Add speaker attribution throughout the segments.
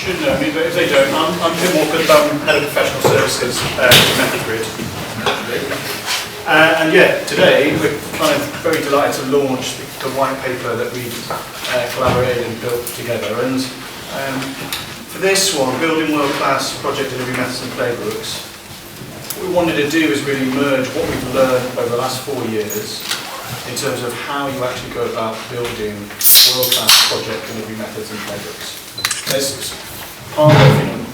Speaker 1: should know me, but if they don't, I'm Tim Walker, I'm Head of Professional Services at Grid. And yeah, today we're kind of very delighted to launch the white paper that we collaborated and built together. And for this one, Building World-Class Project Delivery Methods and Playbooks, what we wanted to do is really merge what we've learned over the last 4 years in terms of how you actually go about building world-class project delivery methods and playbooks. This is part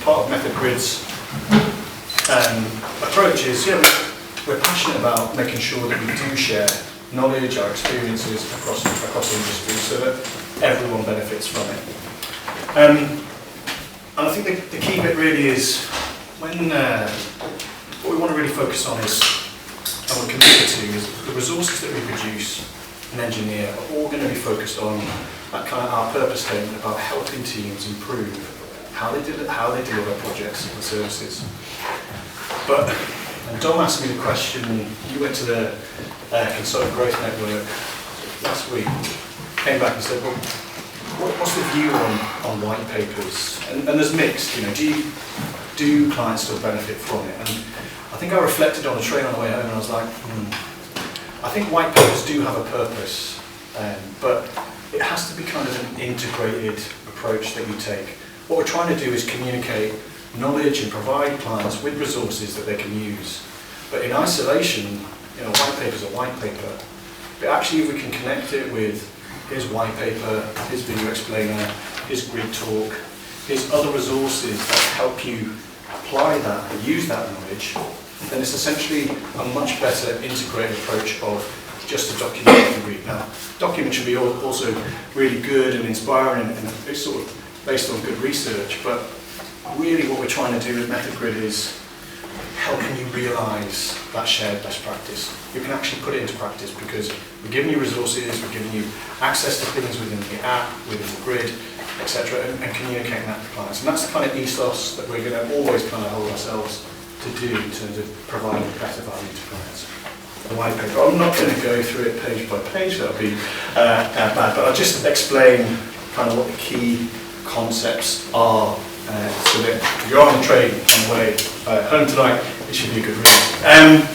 Speaker 1: of Method Grid's approach is, we're passionate about making sure that we do share knowledge, our experiences across industry so that everyone benefits from it. And I think the key bit really is when what we want to really focus on is, and we're committed to, is the resources that we produce and engineer are all going to be focused on that kind of our purpose statement about helping teams improve how they deliver projects and services. But, and Dom asked me the question, you went to the Consultant Growth Network last week, came back and said, well, what's the view on white papers? And there's mixed, do clients still benefit from it? And I think I reflected on the train on the way home and I was like, I think white papers do have a purpose, but it has to be kind of an integrated approach that you take. What we're trying to do is communicate knowledge and provide clients with resources that they can use. But in isolation, white paper is a white paper. But actually, if we can connect it with his white paper, his video explainer, his GRIDtalk, his other resources that help you apply that and use that knowledge, then it's essentially a much better integrated approach of just a document that you read. Now, document should be also really good and inspiring and it's sort of based on good research, but really what we're trying to do with Method Grid is helping you realise that shared best practice. You can actually put it into practice because we're giving you resources, we're giving you access to things within the app, within the grid, etc., and communicating that to clients. And that's the kind of ethos that we're going to always kind of hold ourselves to do in terms of providing better value to clients. The white paper, I'm not going to go through it page by page, that would be bad, but I'll just explain kind of what the key concepts are so that if you're on the train on the way home tonight, it should be a good read.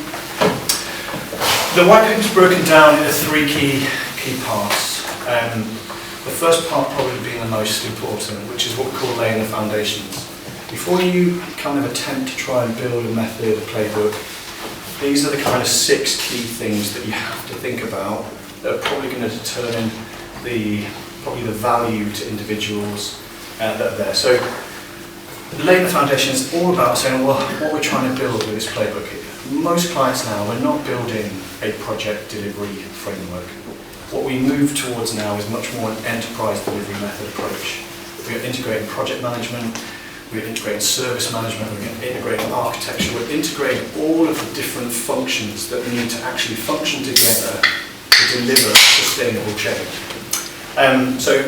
Speaker 1: The white paper is broken down into 3 key parts. The first part probably being the most important, which is what we call laying the foundations. Before you kind of attempt to try and build a method, a playbook, these are the kind of 6 key things that you have to think about that are probably going to determine the value to individuals that are there. So laying the foundation is all about saying, well, what we're trying to build with this playbook. Most clients now, we're not building a project delivery framework. What we move towards now is much more an enterprise delivery method approach. We're integrating project management, we're integrating service management, we're integrating architecture, we're integrating all of the different functions that need to actually function together to deliver sustainable change. So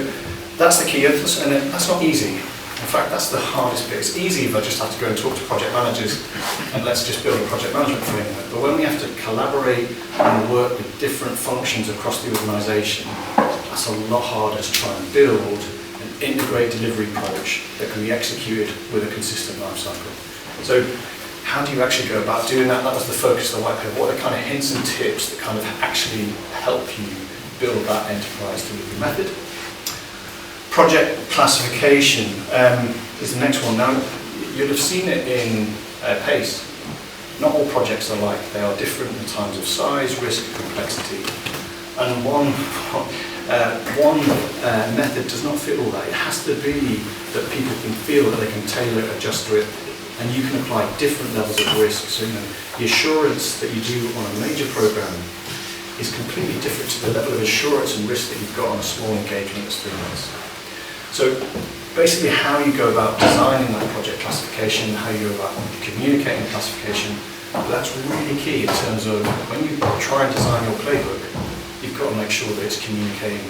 Speaker 1: that's the key, and that's not easy. In fact, that's the hardest bit. It's easy if I just have to go and talk to project managers and let's just build a project management framework. But when we have to collaborate and work with different functions across the organisation, that's a lot harder to try and build an integrated delivery approach that can be executed with a consistent life cycle. So how do you actually go about doing that? That was the focus of the white paper. What are the kind of hints and tips that kind of actually help you build that enterprise delivery method? Project classification is the next one. Now, you'll have seen it in PACE. Not all projects are alike. They are different in terms of size, risk, complexity. And one method does not fit all that. It has to be that people can feel that they can tailor it, adjust to it, and you can apply different levels of risk. So, the assurance that you do on a major program is completely different to the level of assurance and risk that you've got on a small engagement that's 3 months. So basically how you go about designing that project classification, how you go about communicating the classification, that's really key in terms of when you try and design your playbook, you've got to make sure that it's communicating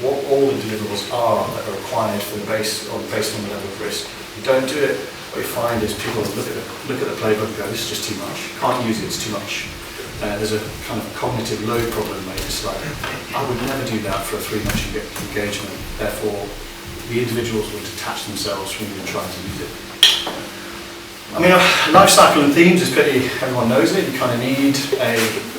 Speaker 1: what all the deliverables are that are required based on the level of risk. If you don't do it, what you find is people look at the playbook and go, this is just too much, can't use it, it's too much. There's a kind of cognitive load problem, maybe. It's like, I would never do that for a 3-month engagement, therefore the individuals will detach themselves from even trying to use it. I mean, life cycle and themes is pretty, everyone knows it. You kind of need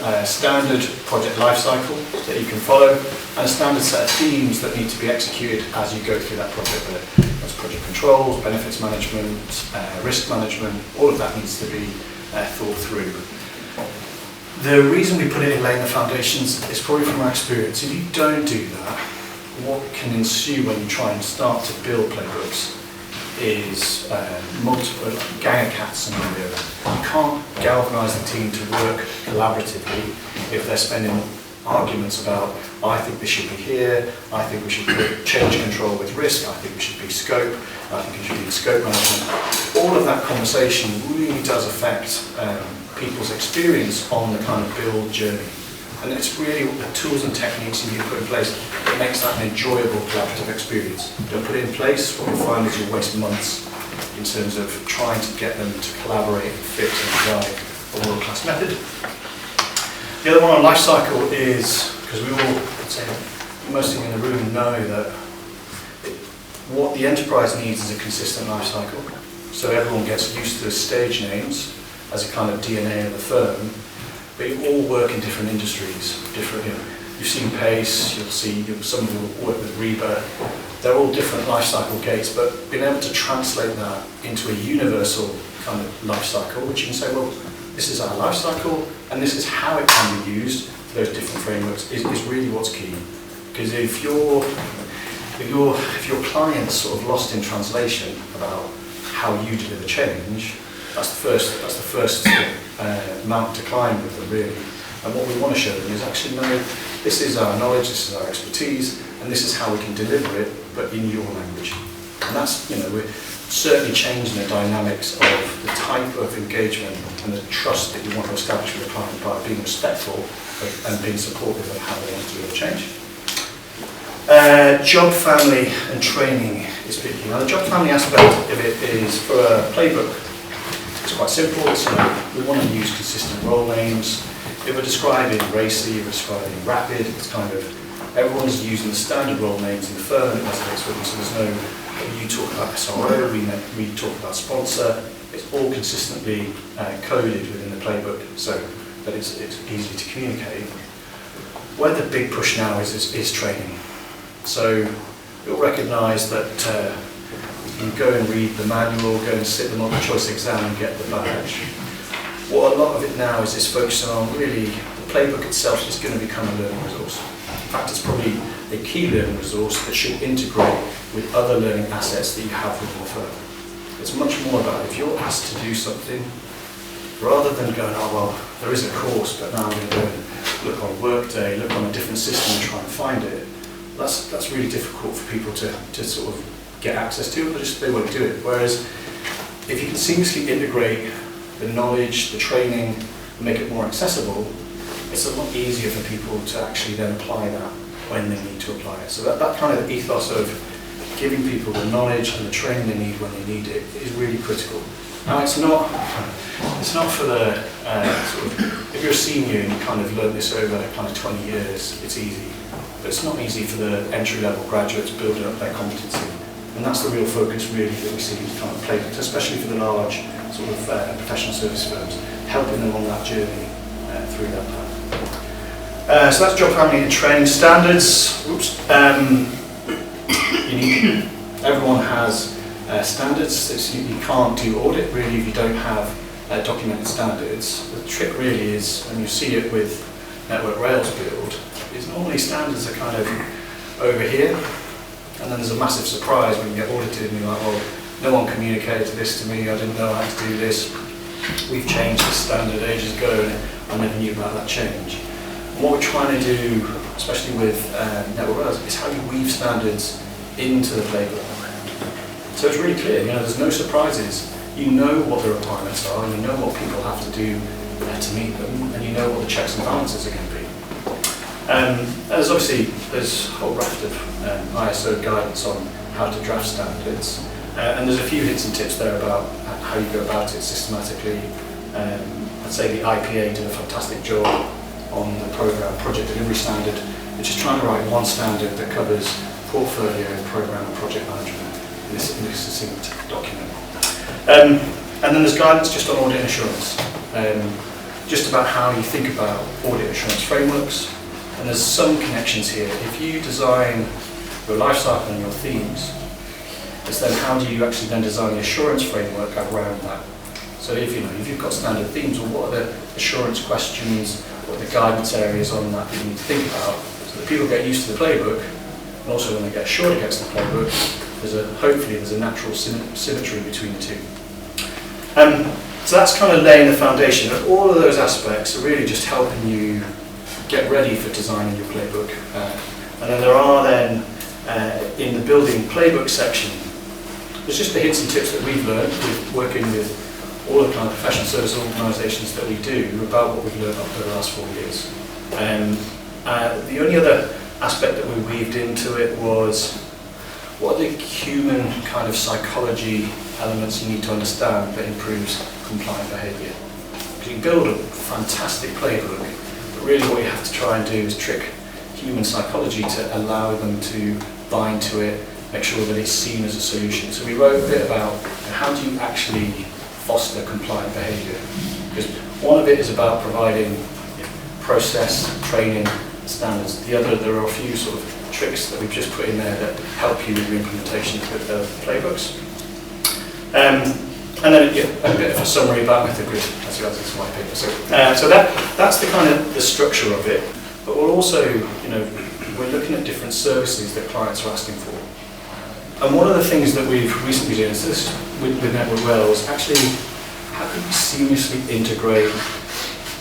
Speaker 1: a standard project life cycle that you can follow, and a standard set of themes that need to be executed as you go through that project. That's project controls, benefits management, risk management, all of that needs to be thought through. The reason we put it in laying the foundations is probably from our experience. If you don't do that, what can ensue when you try and start to build playbooks is multiple gang of cats scenario. You can't galvanise the team to work collaboratively if they're spending arguments about, I think this should be here, I think we should put change control with risk, I think we should be scope, I think we should be scope management. All of that conversation really does affect people's experience on the kind of build journey. And it's really the tools and techniques you need to put in place that makes that an enjoyable collaborative experience. Don't put it in place, what you'll find is you'll waste months in terms of trying to get them to collaborate and fit and drive a world-class method. The other one on life cycle is, because we all, I'd say most of you in the room know that what the enterprise needs is a consistent life cycle. So everyone gets used to stage names as a kind of DNA of the firm, but you all work in different industries. You've seen Pace, some of you will work with Reba. They're all different life cycle gates, but being able to translate that into a universal kind of life cycle, which you can say, well, this is our life cycle, and this is how it can be used for those different frameworks, is really what's key. Because if your client's sort of lost in translation about how you deliver change, that's the first mountain to climb with them, really. And what we want to show them is actually, no, this is our knowledge, this is our expertise, and this is how we can deliver it, but in your language. And that's, we're certainly changing the dynamics of the type of engagement and the trust that you want to establish with a client by being respectful and being supportive of how they want to deliver change. Job, family, and training is key. Now, the job, family aspect of it is for a playbook. It's quite simple. We want to use consistent role names. If we're describing racy, we're describing rapid, it's kind of, everyone's using the standard role names in the firm and it resonates with them, so there's no, you talk about SRO, we talk about sponsor, it's all consistently coded within the playbook so that it's easy to communicate. Where the big push now is training. So you'll recognise that you go and read the manual, go and sit the multiple choice exam and get the badge. What a lot of it now is focusing on really, the playbook itself is going to become a learning resource. In fact, it's probably a key learning resource that should integrate with other learning assets that you have within the firm. It's much more about if you're asked to do something, rather than going, oh well, there is a course, but now I'm going to go and look on Workday, look on a different system and try and find it. That's really difficult for people to sort of get access to, but they won't do it. Whereas if you can seamlessly integrate the knowledge, the training, and make it more accessible, it's a lot easier for people to actually then apply that when they need to apply it. So that kind of ethos of giving people the knowledge and the training they need when they need it is really critical. Now it's not for the, sort of, if you're a senior and you kind of learn this over kind of 20 years, it's easy. But it's not easy for the entry-level graduates building up their competency. And that's the real focus really that we see in kind of playbooks, especially for the large sort of professional service firms, helping them on that journey through that path. So that's job, family and training standards. Everyone has standards. You can't do audit really if you don't have documented standards. The trick really is, and you see it with Network Rails build, is normally standards are kind of over here, and then there's a massive surprise when you get audited and you're like, well, no one communicated this to me, I didn't know how to do this, we've changed the standard ages ago and I never knew about that change. And what we're trying to do, especially with Network Rails, is how you weave standards into the playbook. So it's really clear, there's no surprises. You know what the requirements are, you know what people have to do to meet them, and you know what the checks and balances are going to be. There's a whole raft of ISO guidance on how to draft standards, and there's a few hints and tips there about how you go about it systematically. I'd say the IPA did a fantastic job on the project delivery standard, which is trying to write one standard that covers portfolio, program and project management in this succinct document. And then there's guidance just on audit and assurance, just about how you think about audit assurance frameworks. And there's some connections here. If you design your lifecycle and your themes, it's then how do you actually then design the assurance framework around that? So if you've got standard themes, well, what are the assurance questions, what are the guidance areas on that you need to think about, so that people get used to the playbook, and also when they get assured against the playbook, hopefully there's a natural symmetry between the two. So that's kind of laying the foundation. And all of those aspects are really just helping you get ready for designing your playbook. And then there are in the building playbook section, there's just the hints and tips that we've learned with working with all the kind of professional service organisations that we do about what we've learned over the last 4 years. The only other aspect that we weaved into it was what are the human kind of psychology elements you need to understand that improves compliant behaviour. Because you can build a fantastic playbook, but really what you have to try and do is trick human psychology to allow them to buy into it, make sure that it's seen as a solution. So we wrote a bit about how do you actually foster compliant behaviour. Because one of it is about providing process, training, standards. The other, there are a few sort of tricks that we've just put in there that help you with your implementation of the playbooks. And then a bit of a summary about method grid, as well as this white paper. So that's the kind of the structure of it. But we're also, we're looking at different services that clients are asking for. And one of the things that we've recently done is this with Network Rail is actually how can we seamlessly integrate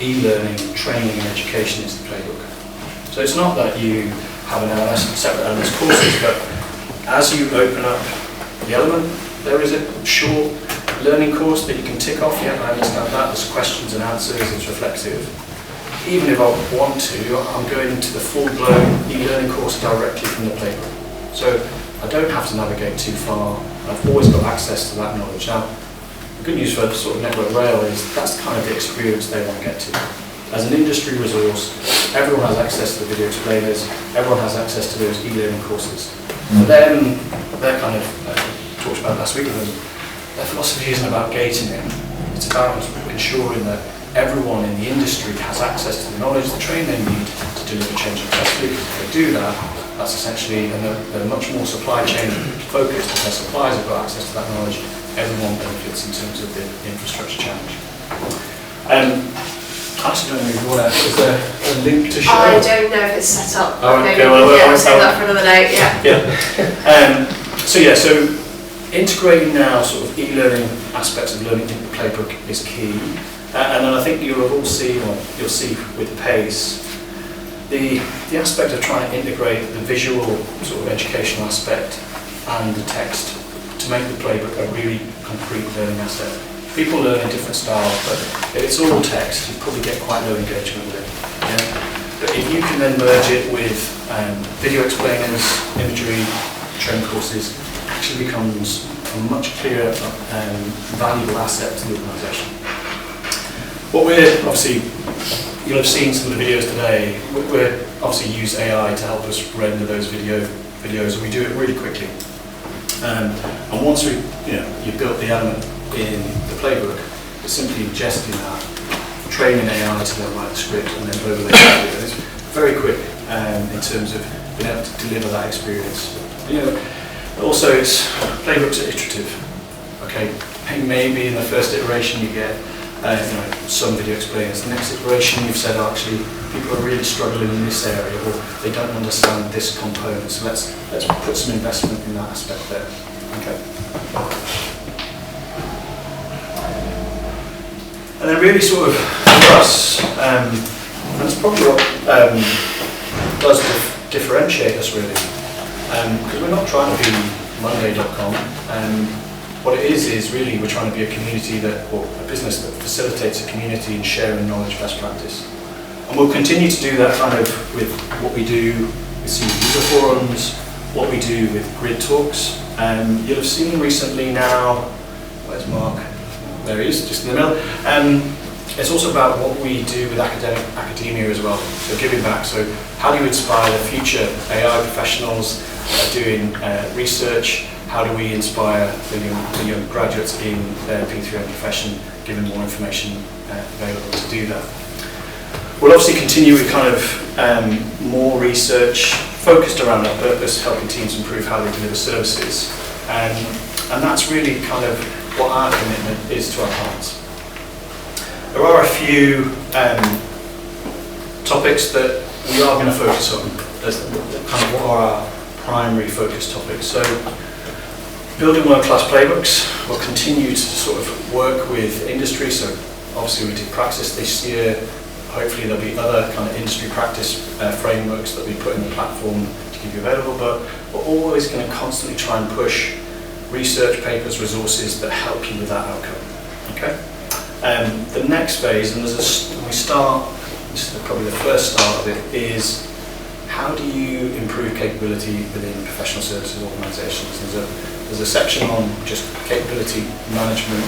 Speaker 1: e-learning, training and education into the playbook. So it's not that you have an LMS, separate LMS courses, but as you open up the element, there is a short learning course that you can tick off. Yeah, I understand that. There's questions and answers, it's reflexive. Even if I want to, I'm going into the full-blown e-learning course directly from the playbook. So I don't have to navigate too far. I've always got access to that knowledge. Now, the good news for sort of Network Rail is that's kind of the experience they want to get to. As an industry resource, everyone has access to the video explainers, everyone has access to those e-learning courses. For them, they're kind of, talked about last week with them, their philosophy isn't about gating it, it's about ensuring that everyone in the industry has access to the knowledge, the training they need to deliver change successfully. If they do that, that's essentially, and they're much more supply chain focused, if their suppliers have got access to that knowledge, everyone benefits in terms of the infrastructure challenge. I actually don't know if you want to, is there a link to show?
Speaker 2: I don't know if it's set up.
Speaker 1: Oh,
Speaker 2: maybe,
Speaker 1: okay, well,
Speaker 2: we'll save that for another day, yeah.
Speaker 1: So integrating now sort of e-learning aspects of learning in the playbook is key. And then I think you'll have all seen, or you'll see with PACE, the aspect of trying to integrate the visual sort of educational aspect and the text to make the playbook a really concrete learning asset. People learn in different styles, but if it's all text, you probably get quite low engagement with it. Yeah? But if you can then merge it with video explainers, imagery, training courses, it actually becomes a much clearer valuable asset to the organisation. What we're obviously, you'll have seen some of the videos today, we're obviously use AI to help us render those videos, and we do it really quickly. And once you built the element in the playbook, it's simply ingesting that, training AI to then write the script, and then overlay that video. It's very quick in terms of being able to deliver that experience. Also, playbooks are iterative. Okay, maybe in the first iteration you get some video explainers. The next iteration you've said, actually, people are really struggling in this area, or they don't understand this component. So let's put some investment in that aspect there. Okay. And then really sort of for us, and it's probably what does differentiate us really, because we're not trying to be Monday.com. What it is really we're trying to be a community or a business that facilitates a community in sharing knowledge, best practice. And we'll continue to do that kind of with what we do with senior user forums, what we do with GRIDtalks. You'll have seen recently now, where's Mark? There he is, just in the middle. It's also about what we do with academia as well, so giving back. So how do you inspire the future AI professionals doing research? How do we inspire the young graduates in their P3M profession, giving more information available to do that? We'll obviously continue with kind of more research focused around our purpose, helping teams improve how they deliver services. And that's really kind of what our commitment is to our clients. There are a few topics that we are going to focus on as kind of what are our primary focus topics. So, building world-class playbooks. We'll continue to sort of work with industry. So, obviously we did practice this year. Hopefully there'll be other kind of industry practice frameworks that we put in the platform to keep you available. But we're always going to constantly try and push research papers, resources that help you with that outcome. Okay. The next phase, and when we start, this is probably the first start of it, is how do you improve capability within professional services organisations? There's a section on just capability management,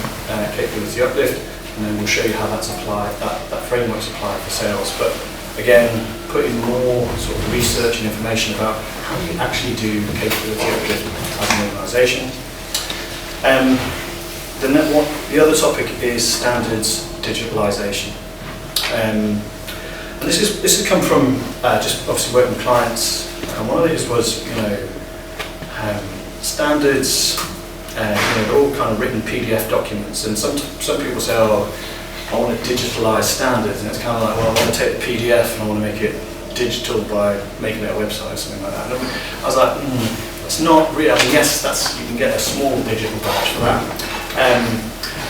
Speaker 1: capability uplift, and then we'll show you how that's applied, that framework's applied for sales. But again, putting more sort of research and information about how do you actually do capability uplift as an organisation. The other topic is standards digitalisation. And this has come from just obviously working with clients. And one of these was, standards, they're all kind of written PDF documents. And some people say, oh, I want to digitalise standards. And it's kind of like, well, I want to take the PDF and I want to make it digital by making it a website or something like that. And I was like, it's not really, I mean, yes, you can get a small digital badge for that.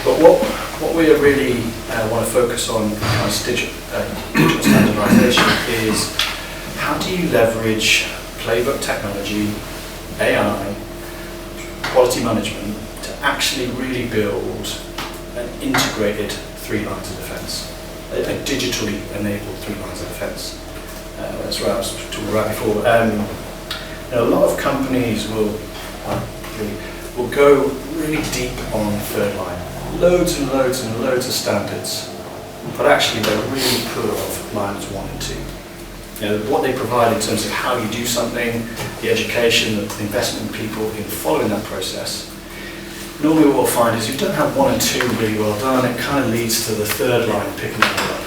Speaker 1: But what we really want to focus on as digital standardisation is how do you leverage playbook technology, AI, quality management to actually really build an integrated 3 lines of defence, a digitally enabled 3 lines of defence. That's what I was talking about before. A lot of companies will go really deep on third line. Loads and loads and loads of standards, but actually they're really poor of lines 1 and 2. What they provide in terms of how you do something, the education, the investment in people in following that process. Normally what we'll find is if you don't have 1 and 2 really well done, it kind of leads to the third line picking it up.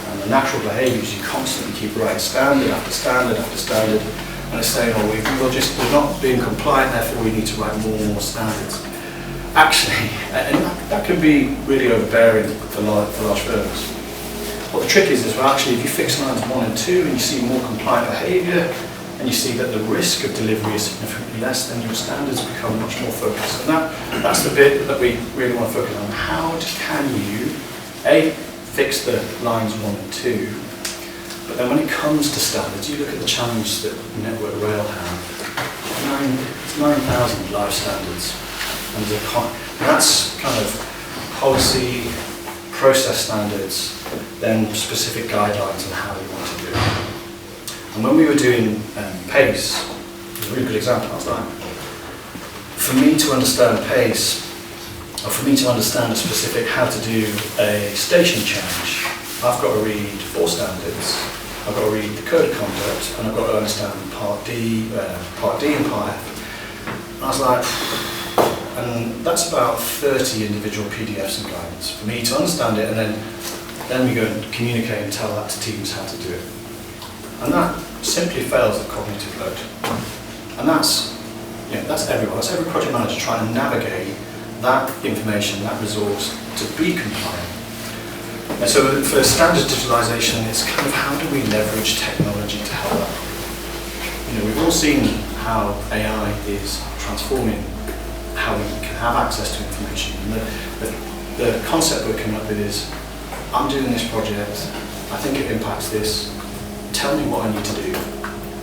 Speaker 1: And the natural behaviours, you constantly keep writing standard after standard after standard, and it's saying, oh, we're not being compliant, therefore we need to write more and more standards. Actually, and that can be really overbearing for large firms. What the trick is well, actually, if you fix lines 1 and 2 and you see more compliant behaviour, and you see that the risk of delivery is significantly less, then your standards become much more focused. And that's the bit that we really want to focus on. How can you, A, fix the lines 1 and 2, but then when it comes to standards, you look at the challenge that Network Rail have. 9,000 live standards. And that's kind of policy, process standards, then specific guidelines on how you want to do it. And when we were doing PACE, it was a really good example. I was like, for me to understand PACE, or for me to understand a specific how to do a station change, I've got to read 4 standards. I've got to read the code of conduct, and I've got to understand Part D and Part F. And I was like, and that's about 30 individual PDFs and guidance for me to understand it, and then we go and communicate and tell that to teams how to do it. And that simply fails the cognitive load. And that's everyone. That's every project manager trying to navigate that information, that resource, to be compliant. And so for standard digitalisation, it's kind of how do we leverage technology to help that? We've all seen how AI is transforming how we can have access to information. And the concept we're coming up with is, I'm doing this project, I think it impacts this, tell me what I need to do.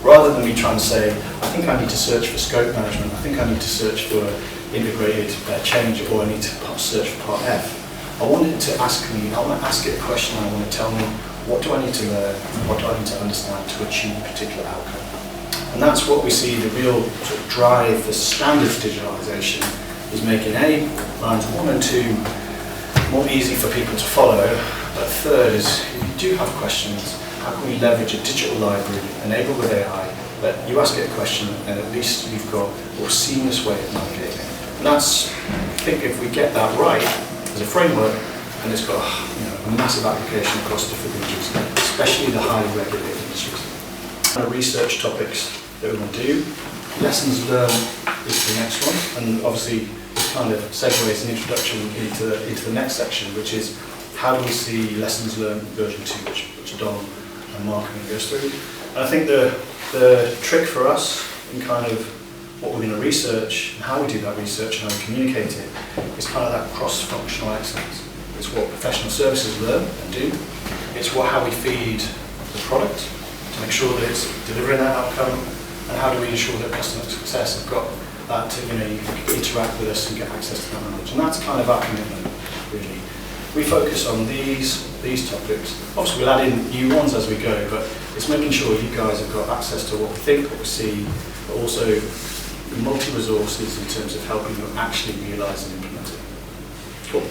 Speaker 1: Rather than me trying to say, I think I need to search for scope management, I think I need to search for integrated change, or I need to search for Part F. I want it to ask it a question, I want to tell me, what do I need to learn, what do I need to understand to achieve a particular outcome. And that's what we see, the real sort of drive for standards digitalisation is making lines 1 and 2 more easy for people to follow, But third is, if you do have questions, how can we leverage a digital library enabled with AI that you ask it a question and at least you've got a more seamless way of navigating. And that's, I think if we get that right as a framework, and it's got a massive application across different industries, especially the highly regulated industries. Research topics that we want to do. Lessons learned is the next one, and obviously this kind of segues an introduction into the next section, which is how do we see lessons learned version 2, which Dom and Mark goes through. And I think the trick for us in kind of what we're going to research and how we do that research and how we communicate it is kind of that cross-functional excellence. It's what professional services learn and do. It's how we feed the product to make sure that it's delivering that outcome, and how do we ensure that customer success have got that to you can interact with us and get access to that knowledge. And that's kind of our commitment, really. We focus on these topics. Obviously we'll add in new ones as we go, but it's making sure you guys have got access to what we think, what we see, but also multi-resources in terms of helping you actually realise and implement it. Cool.